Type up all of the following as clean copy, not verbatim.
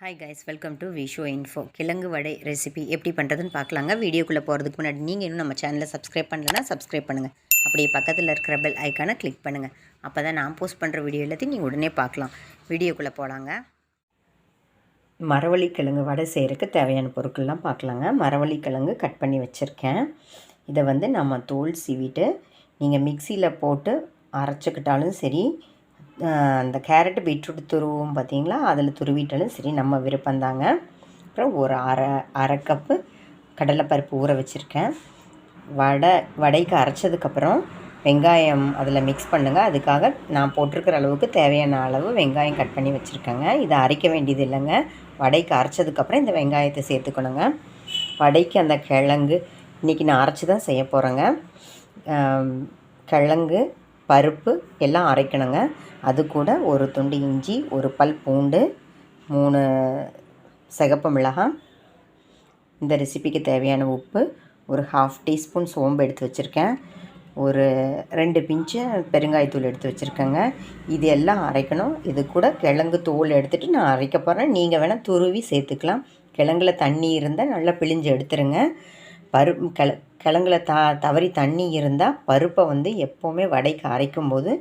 Hi guys, welcome to Visho info. கிழங்கு vada recipe எப்படி பண்ணுறதுன்னு பார்க்கலாங்க. வீடியோக்குள்ளே போகிறதுக்கு முன்னாடி நீங்கள் இன்னும் நம்ம சேனலை சப்ஸ்கிரைப் பண்ணலைன்னா சப்ஸ்கிரைப் பண்ணுங்கள். அப்படியே பக்கத்தில் இருக்கிற பெல் ஐக்கானை கிளிக் பண்ணுங்கள். அப்போ தான் நான் போஸ்ட் பண்ணுற வீடியோ எல்லாத்தையும் நீங்கள் உடனே பார்க்கலாம். வீடியோக்குள்ளே போகலாங்க. மரவள்ளி கிழங்கு வடை செய்கிறதுக்கு தேவையான பொருட்கள்லாம் பார்க்கலாங்க. மரவள்ளி கிழங்கு கட் பண்ணி வச்சுருக்கேன். இதை நம்ம தோல் சீவிட்டு நீங்கள் மிக்சியில் போட்டு அரைச்சிக்கிட்டாலும் சரி, அந்த கேரட்டு பீட்ரூட் துருவும் பார்த்திங்களா, அதில் துருவிட்டாலும் சரி, நம்ம விருப்பந்தாங்க. அப்புறம் ஒரு அரை கப்பு கடலைப்பருப்பு ஊற வச்சுருக்கேன். வடைக்கு அரைச்சதுக்கப்புறம் வெங்காயம் அதில் மிக்ஸ் பண்ணுங்கள். அதுக்காக நான் போட்டிருக்கிற அளவுக்கு தேவையான அளவு வெங்காயம் கட் பண்ணி வச்சுருக்கேங்க. இதை அரைக்க வேண்டியது இல்லைங்க. வடைக்கு அரைச்சதுக்கப்புறம் இந்த வெங்காயத்தை சேர்த்துக்கணுங்க. வடைக்கு அந்த கிழங்கு இன்றைக்கி நான் அரைச்சி தான் செய்ய போகிறேங்க. கிழங்கு பருப்பு எல்லாம் அரைக்கணுங்க. அது கூட ஒரு துண்டு இஞ்சி, ஒரு பல் பூண்டு, 3 சிகப்பு மிளகாய், இந்த ரெசிபிக்கு தேவையான உப்பு, ஒரு 1/2 டீஸ்பூன் சோம்பு எடுத்து வச்சுருக்கேன், ஒரு 2 பிஞ்சு பெருங்காயத்தூள் எடுத்து வச்சுருக்கேங்க. இது எல்லாம் அரைக்கணும். இது கூட கிழங்கு தோல் எடுத்துகிட்டு நான் அரைக்க போகிறேன். நீங்கள் வேணால் துருவி சேர்த்துக்கலாம். கிழங்குல தண்ணி இருந்தால் நல்லா பிழிஞ்சு எடுத்துருங்க. கிழங்குல தவறி தண்ணி இருந்தால் பருப்பை எப்போவுமே வடைக்கு அரைக்கும்போது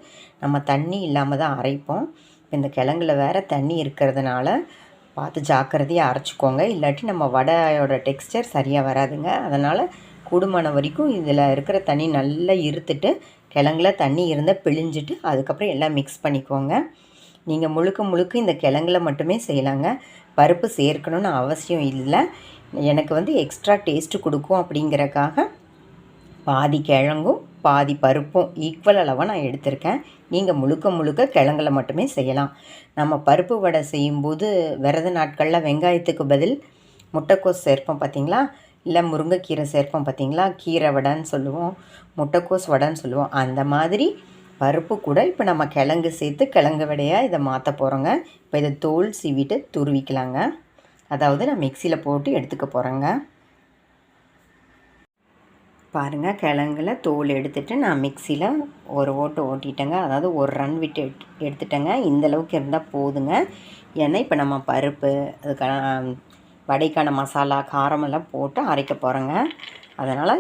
நம்ம தண்ணி இல்லாமல் தான் அரைப்போம். இந்த கிழங்குல வேறு தண்ணி இருக்கிறதுனால பார்த்து ஜாக்கிரதையாக அரைச்சிக்கோங்க. இல்லாட்டி நம்ம வடையோட டெக்ஸ்டர் சரியாக வராதுங்க. அதனால் கூடுமான வரைக்கும் இதில் இருக்கிற தண்ணி நல்லா இருத்துட்டு கிழங்குல தண்ணி இருந்தால் பிழிஞ்சிட்டு அதுக்கப்புறம் எல்லாம் மிக்ஸ் பண்ணிக்கோங்க. நீங்கள் முழுக்க இந்த கிழங்குல மட்டுமே செய்யலாங்க. பருப்பு சேர்க்கணுன்னு அவசியம் இல்லை. எனக்கு எக்ஸ்ட்ரா டேஸ்ட்டு கொடுக்கும் அப்படிங்கிறக்காக பாதி கிழங்கும் பாதி பருப்பும் ஈக்குவல் அளவாக நான் எடுத்திருக்கேன். நீங்கள் முழுக்க கிழங்குல மட்டுமே செய்யலாம். நம்ம பருப்பு வடை செய்யும்போது விரத நாட்களில் வெங்காயத்துக்கு பதில் முட்டைக்கோஸ் சேர்ப்போம் பார்த்திங்களா, இல்லை முருங்கைக்கீரை சேர்ப்போம் பார்த்திங்களா. கீரை வடைன்னு சொல்லுவோம், முட்டைக்கோஸ் வடைன்னு சொல்லுவோம். அந்த மாதிரி பருப்பு கூட இப்போ நம்ம கிழங்கு சேர்த்து கிழங்கு வடையாக இதை மாற்ற போகிறோங்க. இப்போ இதை தோல் சீவிட்டு துருவிக்கலாங்க. அதாவது நான் மிக்சியில் போட்டு எடுத்துக்க போகிறேங்க. பாருங்கள், கிழங்குல தோல் எடுத்துகிட்டு நான் மிக்சியில் ஒரு ஓட்டிட்டேங்க. அதாவது ஒரு ரன் விட்டு எடுத்துட்டேங்க. இந்தளவுக்கு இருந்தால் போதுங்க. ஏன்னா இப்போ நம்ம பருப்பு, அதுக்கான வடைக்கான மசாலா, காரமெல்லாம் போட்டு அரைக்க போகிறோங்க. அதனால்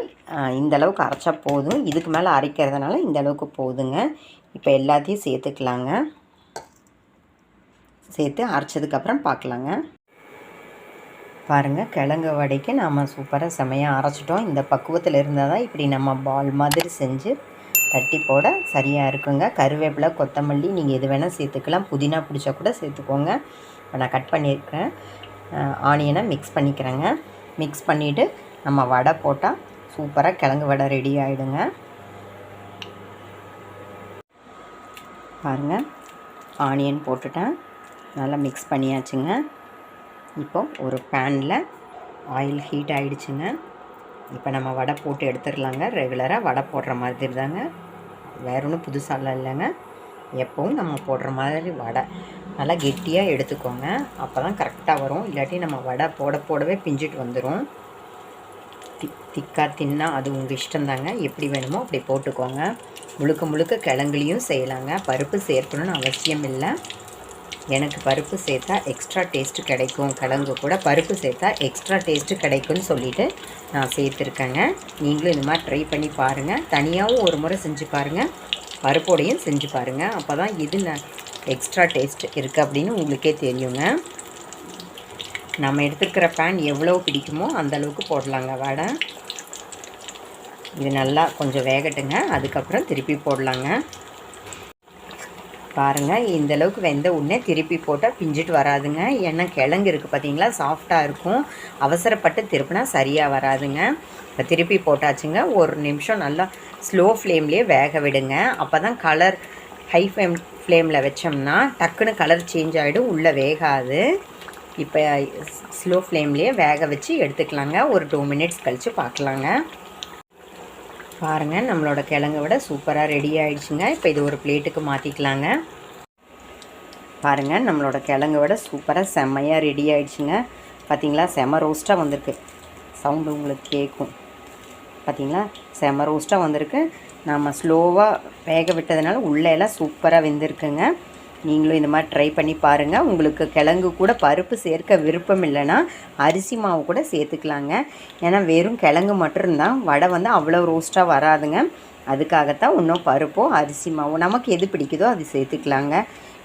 இந்தளவுக்கு அரைச்சா போதும். இதுக்கு மேலே அரைக்கிறதுனால இந்தளவுக்கு போதுங்க. இப்போ எல்லாத்தையும் சேர்த்துக்கலாங்க. சேர்த்து அரைச்சதுக்கப்புறம் பார்க்கலாங்க. பாருங்கள், கிழங்கு வடைக்கு நாம் சூப்பராக செமையாக அரைச்சிட்டோம். இந்த பக்குவத்தில் இருந்தால் தான் இப்படி நம்ம பால் மாதிரி செஞ்சு தட்டி போட சரியாக இருக்குங்க. கருவேப்பிலை, கொத்தமல்லி நீங்கள் எது வேணால் சேர்த்துக்கலாம். புதினா பிடிச்சா கூட சேர்த்துக்கோங்க. இப்போ நான் கட் பண்ணியிருக்கேன். ஆனியனை மிக்ஸ் பண்ணிக்கிறேங்க. மிக்ஸ் பண்ணிவிட்டு நம்ம வடை போட்டால் சூப்பராக கிழங்கு வடை ரெடி ஆகிடுங்க. பாருங்கள், ஆனியன் போட்டுட்டேன், நல்லா மிக்ஸ் பண்ணியாச்சுங்க. இப்போ ஒரு பேனில் ஆயில் ஹீட் ஆகிடுச்சுங்க. இப்போ நம்ம வடை போட்டு எடுத்துடலாங்க. ரெகுலராக வடை போடுற மாதிரி தாங்க, வேற ஒன்றும் புதுசாலாம் இல்லைங்க. எப்போவும் நம்ம போடுற மாதிரி வடை நல்லா கெட்டியாக எடுத்துக்கோங்க. அப்போ தான் கரெக்டாக வரும். இல்லாட்டி நம்ம வடை போடவே பிஞ்சிட்டு வந்துடும். திக்காக தின்னா அது உங்கள் இஷ்டந்தாங்க. எப்படி வேணுமோ அப்படி போட்டுக்கோங்க. முழுக்க கிழங்குலையும் செய்யலாங்க. பருப்பு சேர்க்கணுன்னு அவசியம் இல்லை. எனக்கு பருப்பு சேர்த்தா எக்ஸ்ட்ரா டேஸ்ட்டு கிடைக்கும், கிழங்கு கூட பருப்பு சேர்த்தா எக்ஸ்ட்ரா டேஸ்ட்டு கிடைக்கும்னு சொல்லிவிட்டு நான் சேர்த்துருக்கேங்க. நீங்களும் இந்த மாதிரி ட்ரை பண்ணி பாருங்கள். தனியாகவும் ஒரு முறை செஞ்சு பாருங்கள், பருப்போடையும் செஞ்சு பாருங்கள். அப்போ தான் இது எக்ஸ்ட்ரா டேஸ்ட் இருக்குது அப்படின்னு உங்களுக்கே தெரியுங்க. நம்ம எடுத்துக்கிற பேன் எவ்வளோ பிடிக்குமோ அந்தளவுக்கு போடலாங்க வடை. இது நல்லா கொஞ்சம் வேகட்டுங்க, அதுக்கப்புறம் திருப்பி போடலாங்க. பாருங்கள், இந்தளவுக்கு வெந்த உடனே திருப்பி போட்டால் பிஞ்சிட்டு வராதுங்க. ஏன்னா கிழங்கு இருக்குது பார்த்திங்களா, சாஃப்டாக இருக்கும். அவசரப்பட்டு திருப்பினா சரியாக வராதுங்க. இப்போ திருப்பி போட்டாச்சுங்க. ஒரு நிமிஷம் நல்லா ஸ்லோ ஃப்ளேம்லேயே வேக விடுங்க. அப்போ தான் கலர் ஹை ஃப்ளேமில் வச்சோம்னா டக்குன்னு கலர் சேஞ்ச் ஆகிடும், உள்ளே வேகாது. இப்போ ஸ்லோ ஃப்ளேம்லேயே வேக வச்சு எடுத்துக்கலாங்க. ஒரு 2 மினிட்ஸ் கழித்து பார்க்கலாங்க. பாருங்கள், நம்மளோட கிழங்கு விட சூப்பராக ரெடி ஆகிடுச்சுங்க. இப்போ இது ஒரு பிளேட்டுக்கு மாற்றிக்கலாங்க. பாருங்கள், நம்மளோட கிழங்கு விட சூப்பராக செம்மையாக ரெடி ஆகிடுச்சுங்க. பார்த்திங்களா, செம ரோஸ்ட்டாக வந்திருக்கு. சவுண்டு உங்களுக்கு கேட்கும் பார்த்திங்களா, செம ரோஸ்ட்டாக வந்திருக்கு. நம்ம ஸ்லோவாக வேக விட்டதுனால உள்ளே எல்லாம் சூப்பராக வெந்திருக்குங்க. நீங்களும் இந்த மாதிரி ட்ரை பண்ணி பாருங்கள். உங்களுக்கு கிழங்கு கூட பருப்பு சேர்க்க விருப்பம் இல்லைன்னா அரிசி மாவு கூட சேர்த்துக்கலாங்க. ஏன்னா வெறும் கிழங்கு மட்டும்தான் வடை வந்து அவ்வளோ ரோஸ்ட்டாக வராதுங்க. அதுக்காகத்தான் இன்னும் பருப்போ அரிசி மாவோ நமக்கு எது பிடிக்குதோ அது சேர்த்துக்கலாங்க.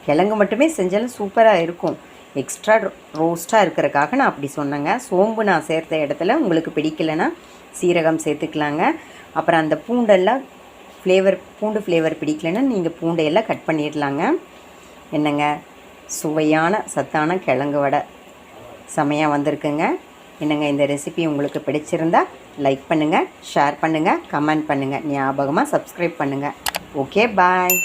கிழங்கு மட்டுமே செஞ்சாலும் சூப்பராக இருக்கும். எக்ஸ்ட்ரா ரோஸ்ட்டாக இருக்கிறக்காக நான் அப்படி சொன்னேங்க. சோம்பு நான் சேர்த்த இடத்துல உங்களுக்கு பிடிக்கலைன்னா சீரகம் சேர்த்துக்கலாங்க. அப்புறம் அந்த பூண்டெல்லாம் பூண்டு ஃப்ளேவர் பிடிக்கலைன்னா நீங்கள் பூண்டையெல்லாம் கட் பண்ணிடலாங்க. என்னங்க, சுவையான சத்தான கிழங்கு வடை செமையாக வந்திருக்குங்க. என்னங்க, இந்த ரெசிபி உங்களுக்கு பிடிச்சிருந்தா லைக் பண்ணுங்கள், ஷேர் பண்ணுங்கள், கமெண்ட் பண்ணுங்கள். ஞாபகமாக சப்ஸ்கிரைப் பண்ணுங்கள். ஓகே, பாய்.